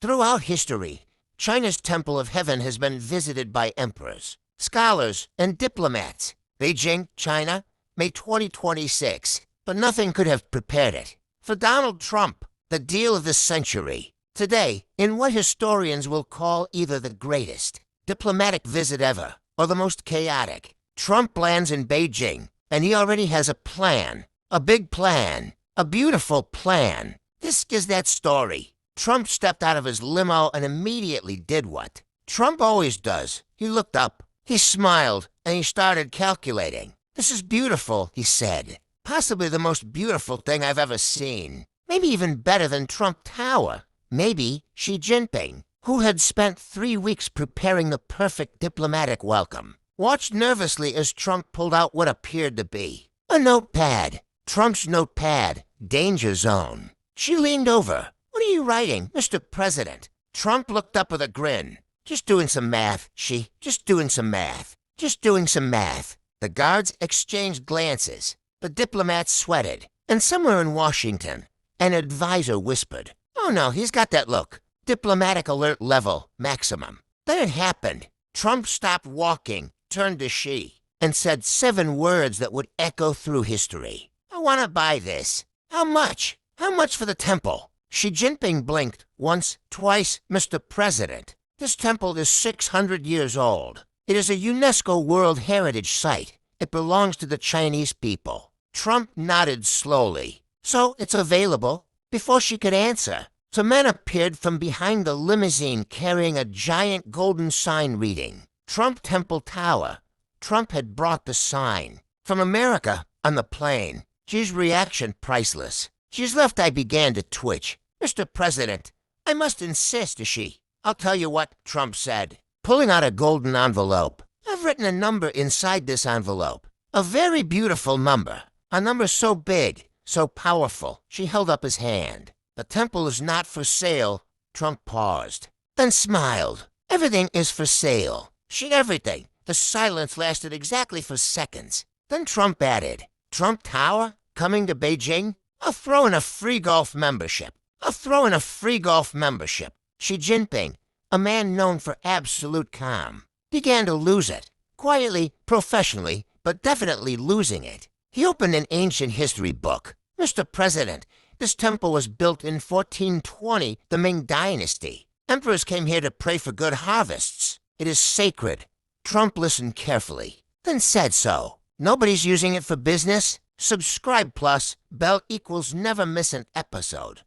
Throughout history, China's Temple of Heaven has been visited by emperors, scholars, and diplomats. Beijing, China, May 2026. But nothing could have prepared it. For Donald Trump, the deal of the century. Today, in what historians will call either the greatest diplomatic visit ever or the most chaotic, Trump lands in Beijing, and he already has a plan. A big plan. A beautiful plan. This is that story. Trump stepped out of his limo and immediately did what Trump always does. He looked up, he smiled, and he started calculating. "This is beautiful," he said. "Possibly the most beautiful thing I've ever seen. Maybe even better than Trump Tower. Maybe Xi Jinping, who had spent 3 weeks preparing the perfect diplomatic welcome, watched nervously as Trump pulled out what appeared to be a notepad. Trump's notepad. Danger zone. She leaned over. "What are you writing, Mr. President?" Trump looked up with a grin. "Just doing some math, Xi. Just doing some math. Just doing some math." The guards exchanged glances. The diplomats sweated. And somewhere in Washington, an advisor whispered, "Oh no, he's got that look. Diplomatic alert level, maximum." Then it happened. Trump stopped walking, turned to Xi, and said 7 words that would echo through history. "I want to buy this. How much? How much for the temple?" Xi Jinping blinked once, twice. "Mr. President, this temple is 600 years old. It is a UNESCO World Heritage Site. It belongs to the Chinese people." Trump nodded slowly. "So it's available?" Before she could answer, some men appeared from behind the limousine carrying a giant golden sign reading, "Trump Temple Tower." Trump had brought the sign. From America, on the plane. Xi's reaction priceless. "Xi's left I began to twitch. Mr. President, I must insist, Xi. I'll tell you what," Trump said, pulling out a golden envelope. "I've written a number inside this envelope. A very beautiful number. A number so big, so powerful." She held up his hand. "The temple is not for sale." Trump paused, then smiled. "Everything is for sale. Xi, everything." The silence lasted exactly for seconds. Then Trump added, "Trump Tower? Coming to Beijing? I'll throw in a free golf membership. I'll throw in a free golf membership." Xi Jinping, a man known for absolute calm, began to lose it. Quietly, professionally, but definitely losing it. He opened an ancient history book. "Mr. President, this temple was built in 1420, the Ming Dynasty. Emperors came here to pray for good harvests. It is sacred." Trump listened carefully, then said so. "Nobody's using it for business? Subscribe plus, bell equals never miss an episode."